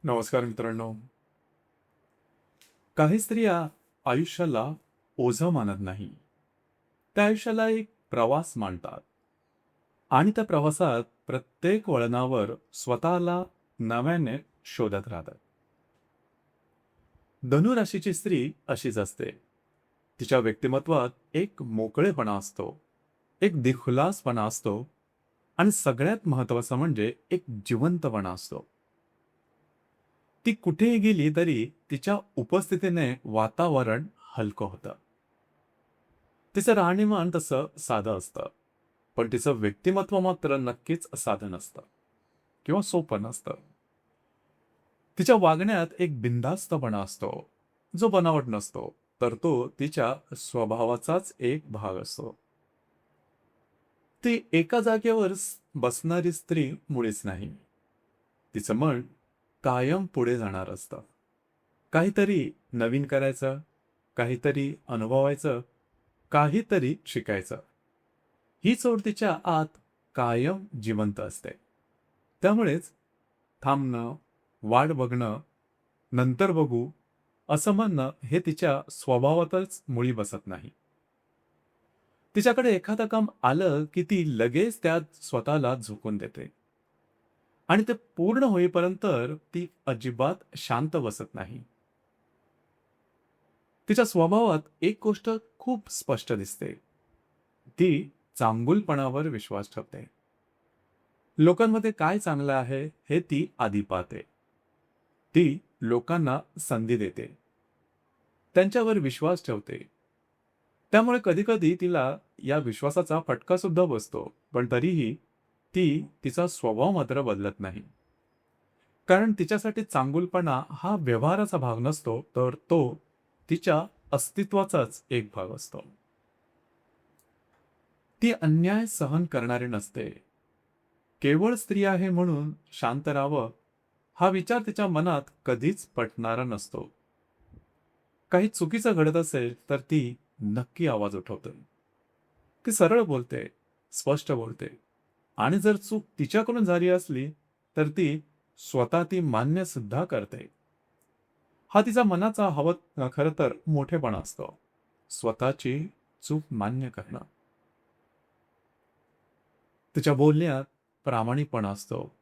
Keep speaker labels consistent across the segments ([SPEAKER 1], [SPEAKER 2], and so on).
[SPEAKER 1] नमस्कार मित्रांनो. काही स्त्रिया आयुष्याला ओझं मानत नाही. त्या आयुष्याला एक प्रवास मानतात आणि त्या प्रवासात प्रत्येक वळणावर स्वतःला नव्याने शोधत राहतात. धनु राशीची स्त्री अशीच असते. तिच्या व्यक्तिमत्वात एक मोकळेपणा असतो, एक दिलखुलासपणा असतो आणि सगळ्यात महत्त्वाचं म्हणजे एक जिवंतपणा असतो. ती कुठेही गेली तरी तिच्या उपस्थितीने वातावरण हलकं होतं. तिचं राहणीमान तसं साधं असतं. पण तिचं व्यक्तिमत्व मात्र नक्कीच साधं नसतं किंवा सोपं नसतं. तिच्या वागण्यात एक बिनधास्तपणा असतो, जो बनावट नसतो, तर तो तिच्या स्वभावाचाच एक भाग असतो. ती एका जागेवर बसणारी स्त्री मुळीच नाही. तिचं मन कायम पुढे जाणार असतं. काहीतरी नवीन करायचं, काहीतरी अनुभवायचं, काहीतरी शिकायचं. ही ओढ तिच्या आत कायम जिवंत असते. त्यामुळेच थांबणं, वाट बघणं, नंतर बघू असं म्हणणं हे तिच्या स्वभावातच मुळी बसत नाही. तिच्याकडे एखादं काम आलं की ती लगेच त्यात स्वतःला झोकून देते आणि ते पूर्ण होईपर्यंत ती अजिबात शांत बसत नाही. तिच्या स्वभावात एक गोष्ट खूप स्पष्ट दिसते. ती चांगुलपणावर विश्वास ठेवते. लोकांमध्ये काय चांगलं आहे हे ती आधी पाहते. ती लोकांना संधी देते. त्यांच्यावर विश्वास ठेवते. त्यामुळे कधी-कधी तिला या विश्वासाचा फटका सुद्धा बसतो. पण तरीही ती तिचा स्वभाव मात्र बदलत नाही. कारण तिच्यासाठी चांगुलपणा हा व्यवहाराचा भाग नसतो, तर तो तिच्या अस्तित्वाचाच एक भाग असतो. ती अन्याय सहन करणारी नसते. केवळ स्त्री आहे म्हणून शांत राहावं, हा विचार तिच्या मनात कधीच पटणारा नसतो. काही चुकीचं घडत असेल, तर ती नक्की आवाज उठवते. ती सरळ बोलते, स्पष्ट बोलते आणि जर चूक तिच्याकडून झाली असली, तर ती स्वतः ती मान्य सुद्धा करते. हा तिचा मनाचा खरं तर मोठेपणा असतो. स्वतःची चूक मान्य करणं. तिच्या बोलण्यात प्रामाणिकपणा असतो.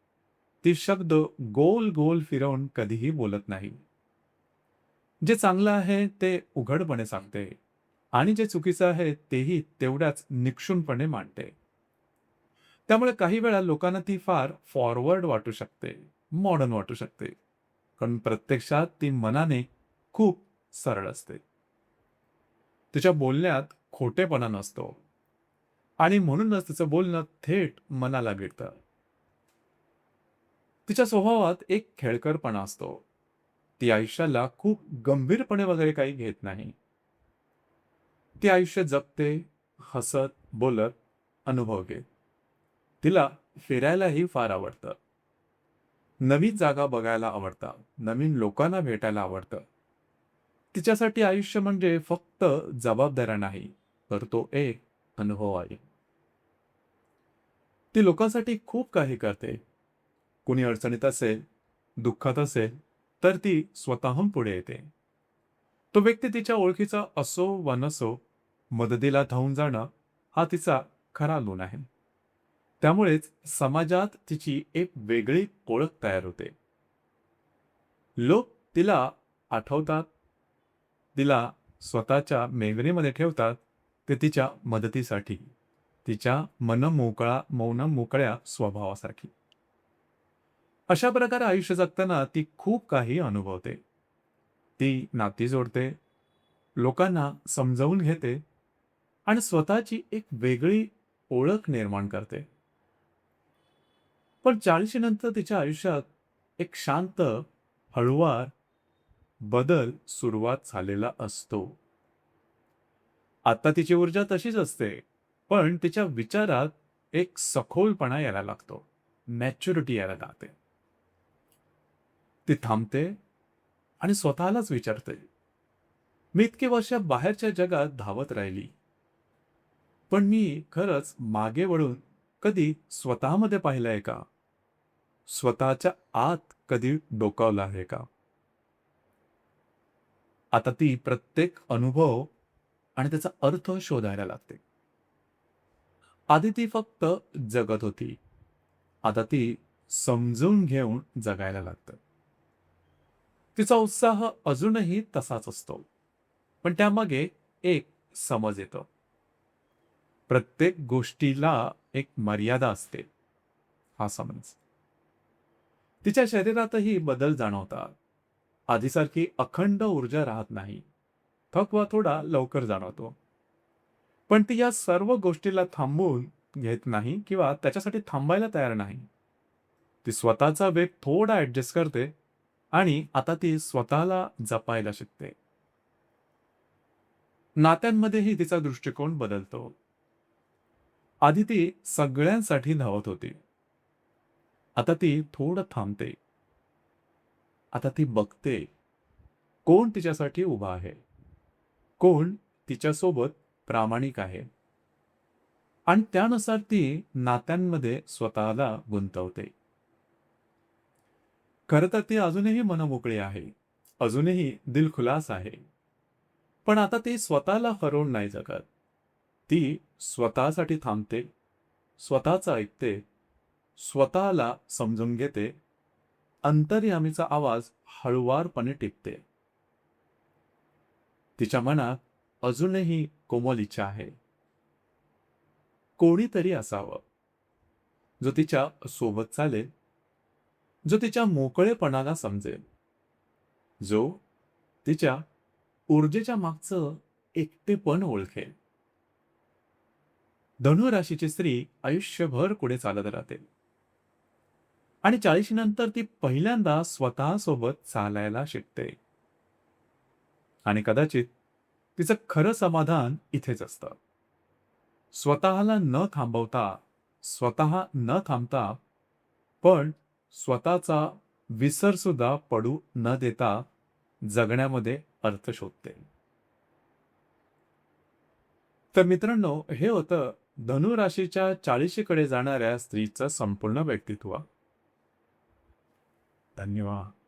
[SPEAKER 1] ती शब्द गोल गोल फिरवून कधीही बोलत नाही. जे चांगलं आहे ते उघडपणे सांगते आणि जे चुकीचं आहे तेही तेवढ्याच निक्षूनपणे मांडते. त्यामुळे काही वेळा लोकांना ती फार फॉरवर्ड वाटू शकते, मॉडर्न वाटू शकते. पण प्रत्यक्षात ती मनाने खूप सरळ असते. तिच्या बोलण्यात खोटेपणा नसतो आणि म्हणूनच तिचं बोलणं थेट मनाला भिडतं. तिच्या स्वभावात एक खेळकरपणा असतो. ती आयुष्याला खूप गंभीरपणे वगैरे काही घेत नाही. ती आयुष्य जगते, हसत, बोलत, अनुभव घेत. तिला फिरायलाही फार आवडतं. नवीन जागा बघायला आवडतात. नवीन लोकांना भेटायला आवडतं. तिच्यासाठी आयुष्य म्हणजे फक्त जबाबदाऱ्या नाही, तर तो एक अनुभव आहे. ती लोकांसाठी खूप काही करते. कुणी अडचणीत असेल, दुःखात असेल, तर ती स्वतःहून पुढे येते. तो व्यक्ती तिच्या ओळखीचा असो वा नसो, मदतीला धावून जाणं हा तिचा खरा गुण आहे. त्यामुळेच समाजात तिची एक वेगळी ओळख तयार होते. लोक तिला आठवतात, तिला स्वतःच्या मेमरीमध्ये ठेवतात, ते तिच्या मदतीसाठी, तिच्या मौन मोकळ्या स्वभावासाठी. अशा प्रकारे आयुष्य जगताना ती खूप काही अनुभवते. ती नाती जोडते, लोकांना समजावून घेते आणि स्वतःची एक वेगळी ओळख निर्माण करते. पण 40 नंतर तिच्या आयुष्यात एक शांत, हळुवार बदल सुरुवात झालेला असतो. आता तिची ऊर्जा तशीच असते, पण तिच्या विचारात एक सखोलपणा यायला लागतो. मॅच्युरिटी यायला लागते. ती थांबते आणि स्वतःलाच विचारते, मी इतकी वर्ष बाहेरच्या जगात धावत राहिली, पण मी खरंच मागे वळून कधी स्वतःमध्ये पाहिलंय का? स्वतःच्या आत कधी डोकावलं आहे का? आता ती प्रत्येक अनुभव आणि त्याचा अर्थ शोधायला लागते. आधी ती फक्त जगत होती. आता ती समजून घेऊन जगायला लागतं. तिचा उत्साह अजूनही तसाच असतो. पण त्यामागे एक समज येतो. प्रत्येक गोष्टीला एक मर्यादा असते, हा समज. तिच्या शरीरातही बदल जाणवतात. आधीसारखी अखंड ऊर्जा राहत नाही. थकवा थोडा लवकर जाणवतो. पण ती या सर्व गोष्टीला थांबवून घेत नाही किंवा त्याच्यासाठी थांबायला तयार नाही. ती स्वतःचा वेग थोडा ॲडजस्ट करते आणि आता ती स्वतःला जपायला शिकते. नात्यांमध्येही तिचा दृष्टिकोन बदलतो. आधी ती सगळ्यांसाठी धावत होती. आता ती थोडं थांबते. आता ती बघते, कोण तिच्यासाठी उभा आहे, कोण तिच्यासोबत प्रामाणिक आहे आणि त्यानुसार ती नात्यांमध्ये स्वतःला गुंतवते. खरं तर ती अजूनही मनमोकळी आहे. अजूनही दिलखुलास आहे. पण आता ती स्वतःला हरवून नाही जगत. ती स्वतःसाठी थांबते, स्वतःचं ऐकते, स्वतःला समजून घेते, अंतर्यामीचा आवाज हळुवारपणे टिपते. तिच्या मनात अजूनही कोमल इच्छा आहे. कोणीतरी असावं, जो तिच्या सोबत चालेल, जो तिच्या मोकळेपणाला समजेल, जो तिच्या ऊर्जेच्या मागचं एकटेपण ओळखेल. धनु राशीची स्त्री आयुष्यभर पुढे चालत राहते आणि 40 नंतर ती पहिल्यांदा स्वतःसोबत चालायला शिकते. आणि कदाचित तिचं खरं समाधान इथेच असतं. स्वतःला न थांबवता, स्वतः न थांबता, पण स्वतःचा विसर सुद्धा पडू न देता जगण्यामध्ये अर्थ शोधते. तर मित्रांनो, हे होतं धनु राशीच्या 40 कडे जाणाऱ्या स्त्रीचं संपूर्ण व्यक्तित्व. धन्यवाद.